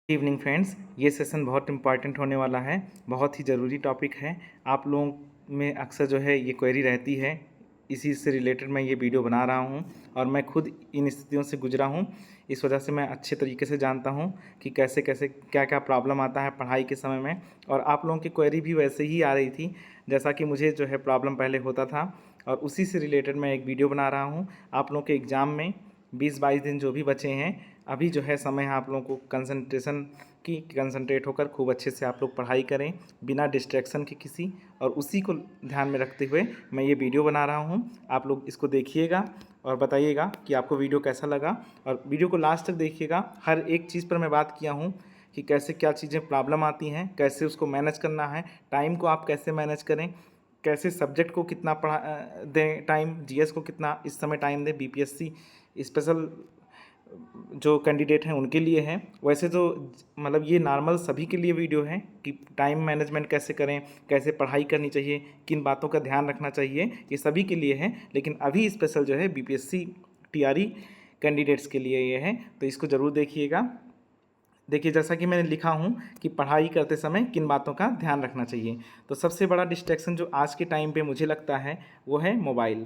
Evening friends, ये session बहुत important होने वाला है। बहुत ही ज़रूरी टॉपिक है। आप लोगों में अक्सर जो है ये क्वेरी रहती है, इसी से रिलेटेड मैं ये वीडियो बना रहा हूँ और मैं खुद इन स्थितियों से गुजरा हूँ। इस वजह से मैं अच्छे तरीके से जानता हूँ कि कैसे कैसे क्या क्या प्रॉब्लम आता है पढ़ाई के समय में। और आप लोगों की क्वेरी भी वैसे ही आ रही थी जैसा कि मुझे जो है प्रॉब्लम पहले होता था, और उसी से रिलेटेड मैं एक वीडियो बना रहा हूँ। आप लोगों के एग्ज़ाम में 20-22 दिन जो भी बचे हैं, अभी जो है समय है आप लोगों को कंसंट्रेट होकर खूब अच्छे से आप लोग पढ़ाई करें बिना डिस्ट्रैक्शन के किसी, और उसी को ध्यान में रखते हुए मैं ये वीडियो बना रहा हूँ। आप लोग इसको देखिएगा और बताइएगा कि आपको वीडियो कैसा लगा, और वीडियो को लास्ट तक देखिएगा। हर एक चीज़ पर मैं बात किया हूँ कि कैसे क्या चीज़ें प्रॉब्लम आती हैं, कैसे उसको मैनेज करना है, टाइम को आप कैसे मैनेज करें, कैसे सब्जेक्ट को कितना दें टाइम, जीएस को कितना इस समय टाइम दें, बीपीएससी स्पेशल जो कैंडिडेट हैं उनके लिए है। वैसे तो मतलब ये नॉर्मल सभी के लिए वीडियो है कि टाइम मैनेजमेंट कैसे करें, कैसे पढ़ाई करनी चाहिए, किन बातों का ध्यान रखना चाहिए, ये सभी के लिए है। लेकिन अभी स्पेशल जो है बीपीएससी टीआरई कैंडिडेट्स के लिए ये है, तो इसको ज़रूर देखिएगा। देखिए, जैसा कि मैंने लिखा हूँ कि पढ़ाई करते समय किन बातों का ध्यान रखना चाहिए। तो सबसे बड़ा डिस्ट्रैक्शन जो आज के टाइम पे मुझे लगता है वो है मोबाइल।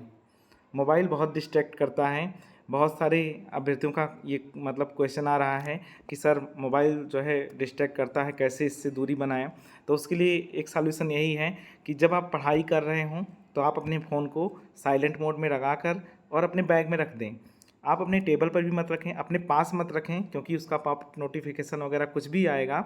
मोबाइल बहुत डिस्ट्रैक्ट करता है। बहुत सारे अभ्यर्थियों का ये मतलब क्वेश्चन आ रहा है कि सर मोबाइल जो है डिस्ट्रैक्ट करता है, कैसे इससे दूरी बनाएं। तो उसके लिए एक सॉल्यूशन यही है कि जब आप पढ़ाई कर रहे हों तो आप अपने फ़ोन को साइलेंट मोड में लगाकर और अपने बैग में रख दें। आप अपने टेबल पर भी मत रखें, अपने पास मत रखें, क्योंकि उसका पॉप नोटिफिकेशन वगैरह कुछ भी आएगा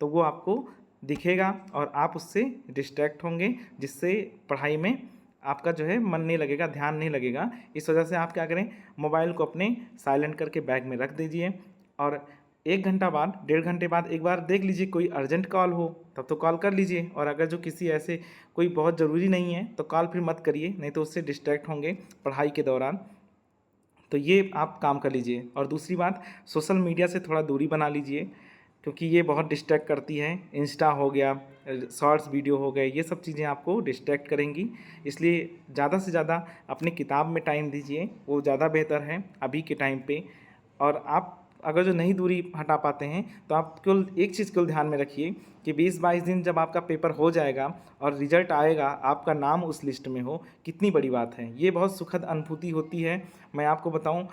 तो वो आपको दिखेगा और आप उससे डिस्ट्रैक्ट होंगे, जिससे पढ़ाई में आपका जो है मन नहीं लगेगा, ध्यान नहीं लगेगा। इस वजह से आप क्या करें, मोबाइल को अपने साइलेंट करके बैग में रख दीजिए, और 1 घंटा बाद, 1.5 घंटे बाद एक बार देख लीजिए, कोई अर्जेंट कॉल हो तब तो कॉल कर लीजिए, और अगर जो किसी ऐसे कोई बहुत ज़रूरी नहीं है तो कॉल फिर मत करिए, नहीं तो उससे डिस्ट्रैक्ट होंगे पढ़ाई के दौरान। तो ये आप काम कर लीजिए। और दूसरी बात, सोशल मीडिया से थोड़ा दूरी बना लीजिए, क्योंकि ये बहुत डिस्ट्रैक्ट करती है। इंस्टा हो गया, शॉर्ट्स वीडियो हो गए, ये सब चीज़ें आपको डिस्ट्रैक्ट करेंगी। इसलिए ज़्यादा से ज़्यादा अपनी किताब में टाइम दीजिए, वो ज़्यादा बेहतर है अभी के टाइम पे। और आप अगर जो नहीं दूरी हटा पाते हैं तो आप केवल एक चीज़ केवल ध्यान में रखिए कि 20-22 दिन जब आपका पेपर हो जाएगा और रिजल्ट आएगा, आपका नाम उस लिस्ट में हो, कितनी बड़ी बात है। ये बहुत सुखद अनुभूति होती है। मैं आपको बताऊं,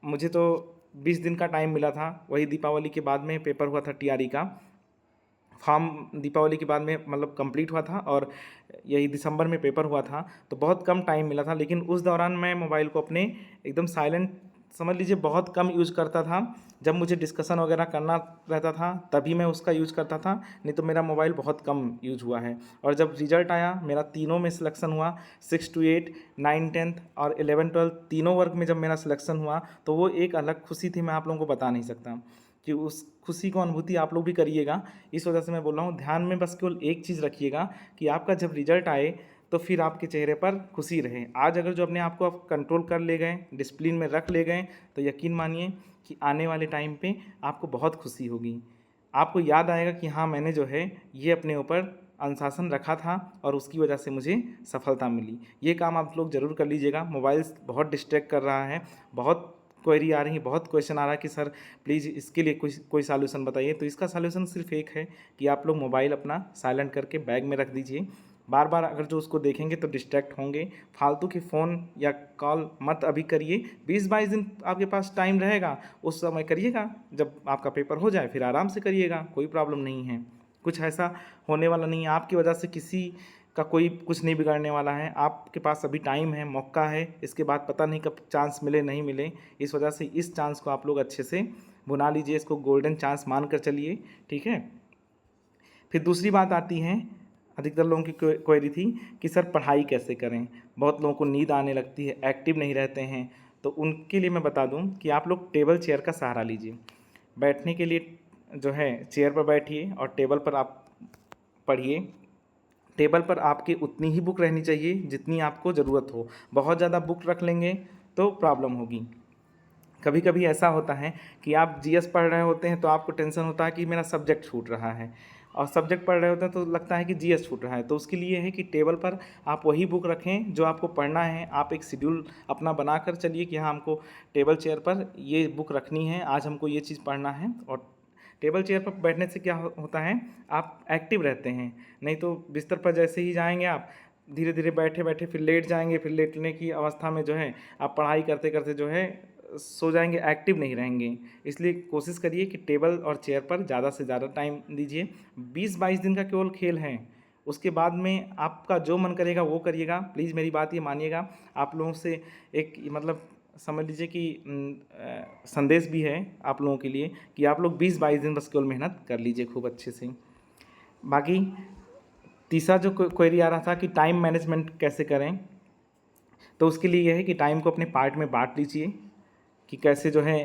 मुझे तो 20 दिन का टाइम मिला था, वही दीपावली के बाद में पेपर हुआ था टीआरई का। फॉर्म दीपावली के बाद में मतलब कंप्लीट हुआ था, और यही दिसंबर में पेपर हुआ था, तो बहुत कम टाइम मिला था। लेकिन उस दौरान मैं मोबाइल को अपने एकदम साइलेंट, समझ लीजिए बहुत कम यूज़ करता था। जब मुझे डिस्कशन वगैरह करना रहता था तभी मैं उसका यूज़ करता था, नहीं तो मेरा मोबाइल बहुत कम यूज हुआ है। और जब रिजल्ट आया, मेरा तीनों में सिलेक्शन हुआ, 6 to 8, 9, 10 और 11, 12 तीनों वर्ग में जब मेरा सिलेक्शन हुआ, तो वो एक अलग खुशी थी, मैं आप लोगों को बता नहीं सकता। कि उस खुशी को अनुभूति आप लोग भी करिएगा। इस वजह से मैं बोल रहा हूँ, ध्यान में बस केवल एक चीज़ रखिएगा कि आपका जब रिजल्ट आए तो फिर आपके चेहरे पर खुशी रहे। आज अगर जो अपने आप को आप कंट्रोल कर ले गए, डिसिप्लिन में रख ले गए, तो यकीन मानिए कि आने वाले टाइम पे आपको बहुत खुशी होगी। आपको याद आएगा कि हाँ, मैंने जो है ये अपने ऊपर अनुशासन रखा था और उसकी वजह से मुझे सफलता मिली। ये काम आप लोग ज़रूर कर लीजिएगा। मोबाइल बहुत डिस्ट्रैक्ट कर रहा है, बहुत क्वेरी आ रही है, बहुत क्वेश्चन आ रहा है कि सर प्लीज़ इसके लिए कोई सॉल्यूशन बताइए। तो इसका सॉल्यूशन सिर्फ एक है कि आप लोग मोबाइल अपना साइलेंट करके बैग में रख दीजिए। बार बार अगर जो उसको देखेंगे तो डिस्ट्रैक्ट होंगे। फालतू के फ़ोन या कॉल मत अभी करिए। 20-22 दिन आपके पास टाइम रहेगा, उस समय करिएगा। जब आपका पेपर हो जाए फिर आराम से करिएगा, कोई प्रॉब्लम नहीं है। कुछ ऐसा होने वाला नहीं है, आपकी वजह से किसी का कोई कुछ नहीं बिगाड़ने वाला है। आपके पास अभी टाइम है, मौका है, इसके बाद पता नहीं कब चांस मिले नहीं मिले। इस वजह से इस चांस को आप लोग अच्छे से बुना लीजिए, इसको गोल्डन चांस मान कर चलिए, ठीक है। फिर दूसरी बात आती है, अधिकतर लोगों की क्वेरी थी कि सर पढ़ाई कैसे करें। बहुत लोगों को नींद आने लगती है, एक्टिव नहीं रहते हैं, तो उनके लिए मैं बता दूं कि आप लोग टेबल चेयर का सहारा लीजिए। बैठने के लिए जो है चेयर पर बैठिए और टेबल पर आप पढ़िए। टेबल पर आपकी उतनी ही बुक रहनी चाहिए जितनी आपको ज़रूरत हो। बहुत ज़्यादा बुक रख लेंगे तो प्रॉब्लम होगी। कभी कभी ऐसा होता है कि आप जीएस पढ़ रहे होते हैं तो आपको टेंशन होता है कि मेरा सब्जेक्ट छूट रहा है, और सब्जेक्ट पढ़ रहे होते हैं तो लगता है कि जीएस छूट रहा है। तो उसके लिए है कि टेबल पर आप वही बुक रखें जो आपको पढ़ना है। आप एक शेड्यूल अपना बना कर चलिए कि हाँ, हमको टेबल चेयर पर ये बुक रखनी है, आज हमको ये चीज़ पढ़ना है, और टेबल चेयर पर बैठने से क्या होता है, आप एक्टिव रहते हैं। नहीं तो बिस्तर पर जैसे ही जाएंगे आप, धीरे धीरे बैठे बैठे फिर लेट जाएंगे, फिर लेटने की अवस्था में जो है आप पढ़ाई करते करते जो है सो जाएंगे, एक्टिव नहीं रहेंगे। इसलिए कोशिश करिए कि टेबल और चेयर पर ज़्यादा से ज़्यादा टाइम दीजिए। 20-22 दिन का केवल खेल है, उसके बाद में आपका जो मन करेगा वो करिएगा। प्लीज़ मेरी बात ये मानिएगा। आप लोगों से एक मतलब समझ लीजिए कि संदेश भी है आप लोगों के लिए कि आप लोग 20-22 दिन बस केवल मेहनत कर लीजिए खूब अच्छे से। बाकी तीसरा जो क्वेरी आ रहा था कि टाइम मैनेजमेंट कैसे करें, तो उसके लिए यह है कि टाइम को अपने पार्ट में बांट लीजिए कि कैसे जो है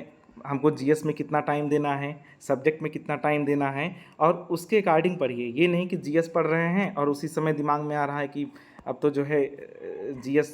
हमको जीएस में कितना टाइम देना है, सब्जेक्ट में कितना टाइम देना है, और उसके अकॉर्डिंग पढ़िए। ये नहीं कि जीएस पढ़ रहे हैं और उसी समय दिमाग में आ रहा है कि अब तो जो है जीएस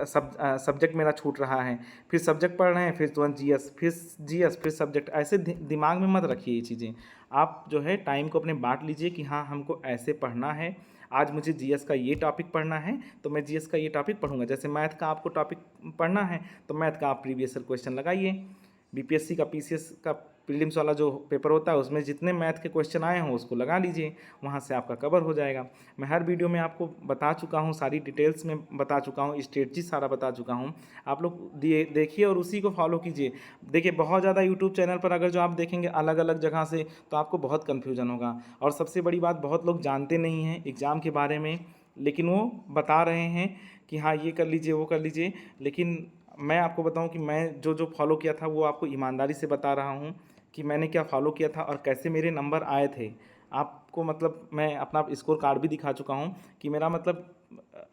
सब्जेक्ट मेरा छूट रहा है, फिर सब्जेक्ट पढ़ रहे हैं, फिर तुरंत जीएस फिर सब्जेक्ट। ऐसे दिमाग में मत रखिए ये चीज़ें। आप जो है टाइम को अपने बांट लीजिए कि हाँ हमको ऐसे पढ़ना है, आज मुझे जीएस का ये टॉपिक पढ़ना है तो मैं जीएस का ये टॉपिक पढ़ूंगा। जैसे मैथ का आपको टॉपिक पढ़ना है तो मैथ का आप प्रीवियस ईयर क्वेश्चन लगाइए। बीपीएससी का पीसीएस का प्रीलिम्स वाला जो पेपर होता है उसमें जितने मैथ के क्वेश्चन आए हों उसको लगा लीजिए, वहाँ से आपका कवर हो जाएगा। मैं हर वीडियो में आपको बता चुका हूँ, सारी डिटेल्स में बता चुका हूँ, स्ट्रेटजी सारा बता चुका हूँ। आप लोग देखिए और उसी को फॉलो कीजिए। देखिए बहुत ज़्यादा यूट्यूब चैनल पर अगर जो आप देखेंगे अलग अलग जगह से तो आपको बहुत कन्फ्यूजन होगा। और सबसे बड़ी बात, बहुत लोग जानते नहीं हैं एग्ज़ाम के बारे में, लेकिन वो बता रहे हैं कि हाँ ये कर लीजिए वो कर लीजिए। लेकिन मैं आपको बताऊं कि मैं जो जो फॉलो किया था वो आपको ईमानदारी से बता रहा हूं कि मैंने क्या फॉलो किया था और कैसे मेरे नंबर आए थे। आपको मतलब मैं अपना स्कोर कार्ड भी दिखा चुका हूं कि मेरा मतलब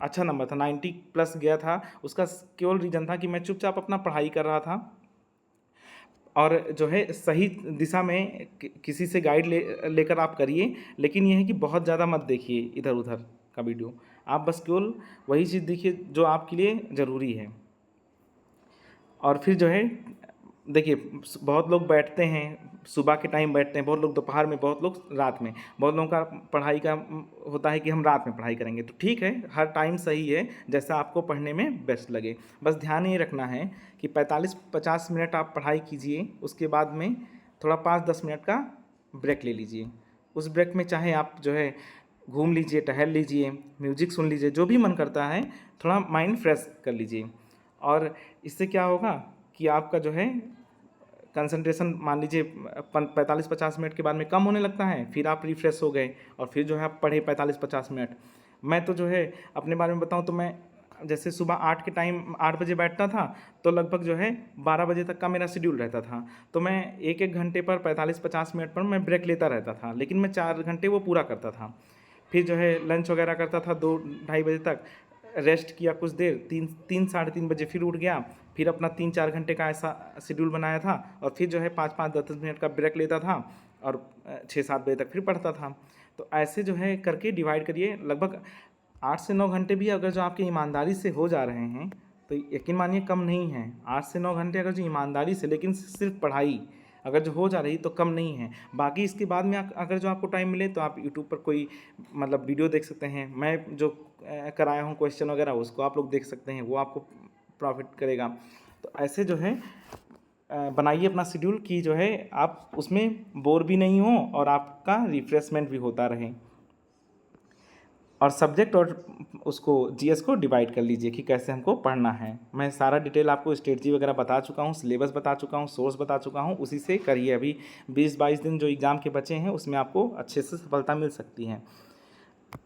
अच्छा नंबर था, 90+ गया था। उसका केवल रीज़न था कि मैं चुपचाप अपना पढ़ाई कर रहा था और जो है सही दिशा में किसी से गाइड लेकर आप करिए। लेकिन यह है कि बहुत ज़्यादा मत देखिए इधर उधर का वीडियो, आप बस केवल वही चीज़ देखिए जो आपके लिए ज़रूरी है। और फिर जो है देखिए बहुत लोग बैठते हैं, सुबह के टाइम बैठते हैं, बहुत लोग दोपहर में, बहुत लोग रात में। बहुत लोगों का पढ़ाई का होता है कि हम रात में पढ़ाई करेंगे, तो ठीक है, हर टाइम सही है जैसा आपको पढ़ने में बेस्ट लगे। बस ध्यान ये रखना है कि 45-50 मिनट आप पढ़ाई कीजिए, उसके बाद में थोड़ा 5-10 मिनट का ब्रेक ले लीजिए। उस ब्रेक में चाहे आप जो है घूम लीजिए, टहल लीजिए, म्यूजिक सुन लीजिए, जो भी मन करता है, थोड़ा माइंड फ्रेश कर लीजिए। और इससे क्या होगा कि आपका जो है कंसंट्रेशन मान लीजिए 45-50 मिनट के बाद में कम होने लगता है, फिर आप रिफ्रेश हो गए और फिर जो है आप पढ़े 45-50 मिनट। मैं तो जो है अपने बारे में बताऊं तो मैं जैसे सुबह 8 बजे बैठता था तो लगभग जो है 12 बजे तक का मेरा शेड्यूल रहता था। तो मैं एक घंटे पर 45-50 मिनट पर मैं ब्रेक लेता रहता था, लेकिन मैं 4 घंटे वो पूरा करता था। फिर जो है लंच वगैरह करता था 2-2:30 बजे तक, रेस्ट किया कुछ देर, 3-3 बजे फिर उठ गया, फिर अपना 3-4 घंटे का ऐसा शेड्यूल बनाया था और फिर जो है 5-5 10 मिनट का ब्रेक लेता था और 6-7 बजे तक फिर पढ़ता था। तो ऐसे जो है करके डिवाइड करिए। लगभग 8 से 9 घंटे भी अगर जो आपकी ईमानदारी से हो जा रहे हैं तो यकीन मानिए कम नहीं है। 8 से 9 घंटे अगर जो ईमानदारी से, लेकिन सिर्फ पढ़ाई अगर जो हो जा रही तो कम नहीं है। बाकी इसके बाद में अगर जो आपको टाइम मिले तो आप यूट्यूब पर कोई मतलब वीडियो देख सकते हैं। मैं जो कराया हूँ क्वेश्चन वगैरह उसको आप लोग देख सकते हैं, वो आपको प्रॉफिट करेगा। तो ऐसे जो है बनाइए अपना शेड्यूल कि जो है आप उसमें बोर भी नहीं हो और आपका रिफ्रेशमेंट भी होता रहे। और सब्जेक्ट और उसको जीएस को डिवाइड कर लीजिए कि कैसे हमको पढ़ना है। मैं सारा डिटेल आपको स्ट्रेटजी वगैरह बता चुका हूँ, सिलेबस बता चुका हूँ, सोर्स बता चुका हूँ, उसी से करिए। अभी 20-22 दिन जो एग्ज़ाम के बचे हैं उसमें आपको अच्छे से सफलता मिल सकती है।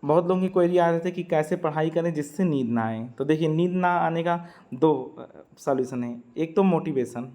बहुत लोगों की क्वेरी आ रहे थे कि कैसे पढ़ाई करें जिससे नींद ना आए। तो देखिए नींद ना आने का 2 सॉल्यूशन है, एक तो मोटिवेशन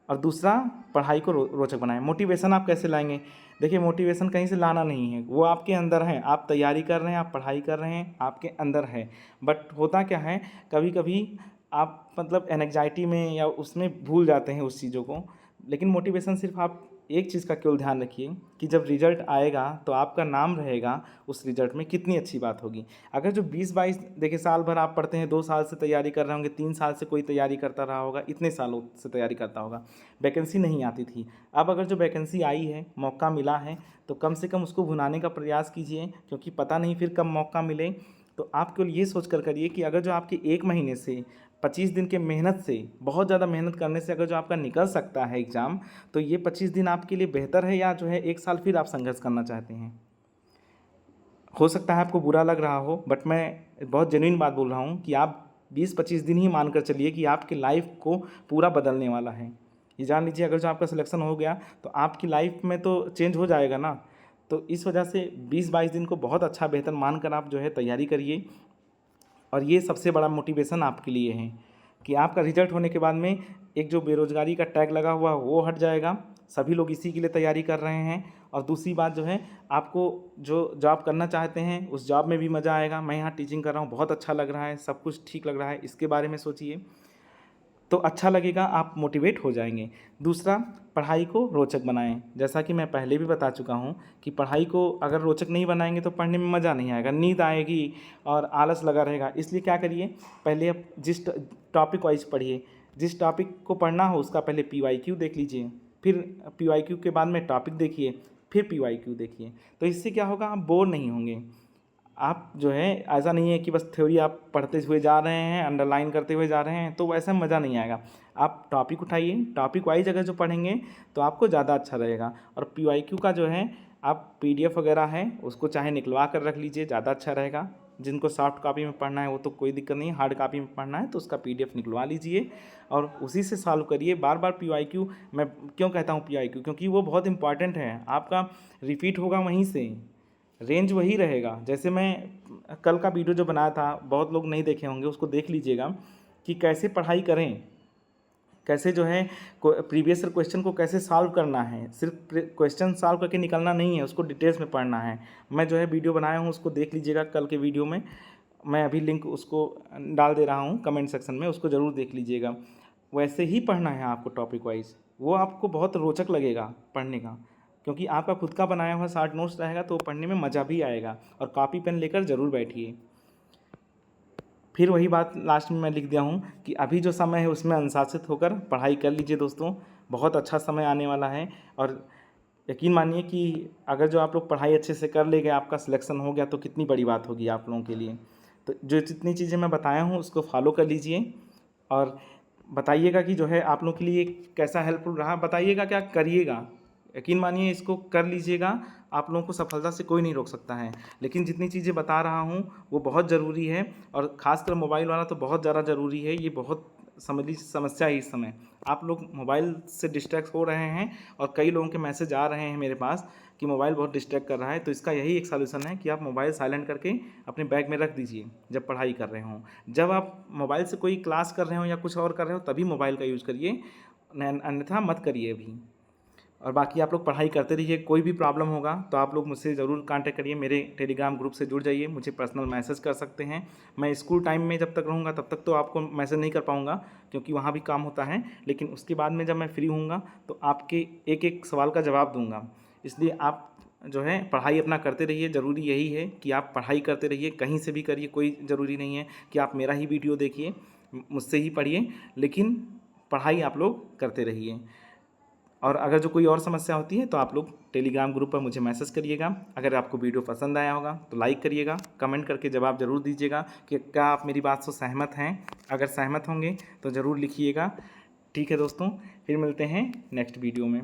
और दूसरा पढ़ाई को रोचक बनाएं। मोटिवेशन आप कैसे लाएंगे? देखिए मोटिवेशन कहीं से लाना नहीं है, वो आपके अंदर है। आप तैयारी कर रहे हैं, आप पढ़ाई कर रहे हैं, आपके अंदर है। बट होता क्या है, कभी कभी आप मतलब एनेक्जाइटी में या उसमें भूल जाते हैं उस चीज़ों को। लेकिन मोटिवेशन सिर्फ आप एक चीज़ का केवल ध्यान रखिए कि जब रिजल्ट आएगा तो आपका नाम रहेगा उस रिजल्ट में, कितनी अच्छी बात होगी। अगर जो 20-22 देखिए साल भर आप पढ़ते हैं, 2 साल से तैयारी कर रहे होंगे, 3 साल से कोई तैयारी करता रहा होगा, इतने सालों से तैयारी करता होगा, वैकेंसी नहीं आती थी। अब अगर जो वैकेंसी आई है, मौका मिला है, तो कम से कम उसको भुनाने का प्रयास कीजिए, क्योंकि पता नहीं फिर कब मौका मिले। तो आप केवल ये सोच कर करिए कि अगर जो आपके 1 महीने से 25 दिन के मेहनत से, बहुत ज़्यादा मेहनत करने से अगर जो आपका निकल सकता है एग्ज़ाम, तो ये 25 दिन आपके लिए बेहतर है, या जो है 1 साल फिर आप संघर्ष करना चाहते हैं। हो सकता है आपको बुरा लग रहा हो, बट मैं बहुत जेन्युइन बात बोल रहा हूँ कि आप 20-25 दिन ही मानकर चलिए कि आपकी लाइफ को पूरा बदलने वाला है। ये जान लीजिए, अगर जो आपका सिलेक्शन हो गया तो आपकी लाइफ में तो चेंज हो जाएगा ना। तो इस वजह से 20-22 दिन को बहुत अच्छा बेहतर मानकर आप जो है तैयारी करिए। और ये सबसे बड़ा मोटिवेशन आपके लिए है कि आपका रिजल्ट होने के बाद में एक जो बेरोज़गारी का टैग लगा हुआ है वो हट जाएगा। सभी लोग इसी के लिए तैयारी कर रहे हैं। और दूसरी बात जो है, आपको जो जॉब करना चाहते हैं उस जॉब में भी मज़ा आएगा। मैं यहाँ टीचिंग कर रहा हूँ, बहुत अच्छा लग रहा है, सब कुछ ठीक लग रहा है। इसके बारे में सोचिए तो अच्छा लगेगा, आप मोटिवेट हो जाएंगे। दूसरा, पढ़ाई को रोचक बनाएं। जैसा कि मैं पहले भी बता चुका हूं कि पढ़ाई को अगर रोचक नहीं बनाएंगे तो पढ़ने में मज़ा नहीं आएगा, नींद आएगी और आलस लगा रहेगा। इसलिए क्या करिए, पहले आप जिस टॉपिक वाइज पढ़िए, जिस टॉपिक को पढ़ना हो उसका पहले PYQ देख लीजिए, फिर PYQ के बाद में टॉपिक देखिए, फिर PYQ देखिए। तो इससे क्या होगा, आप बोर नहीं होंगे। आप जो है, ऐसा नहीं है कि बस थ्योरी आप पढ़ते हुए जा रहे हैं, अंडरलाइन करते हुए जा रहे हैं, तो वैसा मज़ा नहीं आएगा। आप टॉपिक उठाइए, टॉपिक वाइज अगर जो पढ़ेंगे तो आपको ज़्यादा अच्छा रहेगा। और PYQ का जो है, आप PDF वगैरह है उसको चाहे निकलवा कर रख लीजिए, ज़्यादा अच्छा रहेगा। जिनको सॉफ्ट कॉपी में पढ़ना है वो तो कोई दिक्कत नहीं, हार्ड कॉपी में पढ़ना है तो उसका PDF निकलवा लीजिए और उसी से सॉल्व करिए। बार बार PYQ, मैं क्यों कहता हूँ PYQ, क्योंकि वो बहुत इंपॉर्टेंट है, आपका रिपीट होगा वहीं से, रेंज वही रहेगा। जैसे मैं कल का वीडियो जो बनाया था, बहुत लोग नहीं देखे होंगे, उसको देख लीजिएगा कि कैसे पढ़ाई करें, कैसे जो है प्रीवियस ईयर क्वेश्चन को कैसे सॉल्व करना है। सिर्फ क्वेश्चन सॉल्व करके निकलना नहीं है, उसको डिटेल्स में पढ़ना है। मैं जो है वीडियो बनाया हूँ, उसको देख लीजिएगा कल के वीडियो में। मैं अभी लिंक उसको डाल दे रहा हूँ कमेंट सेक्शन में, उसको ज़रूर देख लीजिएगा। वैसे ही पढ़ना है आपको टॉपिक वाइज, वो आपको बहुत रोचक लगेगा पढ़ने का, क्योंकि आपका खुद का बनाया हुआ शॉर्ट नोट्स रहेगा तो पढ़ने में मज़ा भी आएगा। और कॉपी पेन लेकर ज़रूर बैठिए। फिर वही बात लास्ट में मैं लिख दिया हूँ कि अभी जो समय है उसमें अनुशासित होकर पढ़ाई कर लीजिए दोस्तों, बहुत अच्छा समय आने वाला है। और यकीन मानिए कि अगर जो आप लोग पढ़ाई अच्छे से कर ले गए, आपका सिलेक्शन हो गया, तो कितनी बड़ी बात होगी आप लोगों के लिए। तो जो जितनी चीज़ें मैं बताया हूँ उसको फॉलो कर लीजिए और बताइएगा कि जो है आप लोगों के लिए कैसा हेल्पफुल रहा, बताइएगा, क्या करिएगा। यकीन मानिए इसको कर लीजिएगा, आप लोगों को सफलता से कोई नहीं रोक सकता है। लेकिन जितनी चीज़ें बता रहा हूँ वो बहुत ज़रूरी है, और ख़ासकर मोबाइल वाला तो बहुत ज़्यादा ज़रूरी है। ये बहुत समझ लीजिए समस्या है इस समय। आप लोग मोबाइल से डिस्ट्रैक्ट हो रहे हैं और कई लोगों के मैसेज आ रहे हैं मेरे पास कि मोबाइल बहुत डिस्ट्रैक्ट कर रहा है। तो इसका यही एक सॉल्यूशन है कि आप मोबाइल साइलेंट करके अपने बैग में रख दीजिए जब पढ़ाई कर रहे हों। जब आप मोबाइल से कोई क्लास कर रहे हो या कुछ और कर रहे हो तभी मोबाइल का यूज़ करिए, अन्यथा मत करिए अभी। और बाकी आप लोग पढ़ाई करते रहिए। कोई भी प्रॉब्लम होगा तो आप लोग मुझसे ज़रूर कांटेक्ट करिए, मेरे टेलीग्राम ग्रुप से जुड़ जाइए, मुझे पर्सनल मैसेज कर सकते हैं। मैं स्कूल टाइम में जब तक रहूँगा तब तक तो आपको मैसेज नहीं कर पाऊँगा, क्योंकि वहाँ भी काम होता है। लेकिन उसके बाद में जब मैं फ्री होऊंगा तो आपके एक एक सवाल का जवाब दूँगा। इसलिए आप जो है पढ़ाई अपना करते रहिए। ज़रूरी यही है कि आप पढ़ाई करते रहिए, कहीं से भी करिए, कोई ज़रूरी नहीं है कि आप मेरा ही वीडियो देखिए, मुझसे ही पढ़िए, लेकिन पढ़ाई आप लोग करते रहिए। और अगर जो कोई और समस्या होती है तो आप लोग टेलीग्राम ग्रुप पर मुझे मैसेज करिएगा। अगर आपको वीडियो पसंद आया होगा तो लाइक करिएगा, कमेंट करके जवाब ज़रूर दीजिएगा कि क्या आप मेरी बात से सहमत हैं। अगर सहमत होंगे तो ज़रूर लिखिएगा। ठीक है दोस्तों, फिर मिलते हैं नेक्स्ट वीडियो में।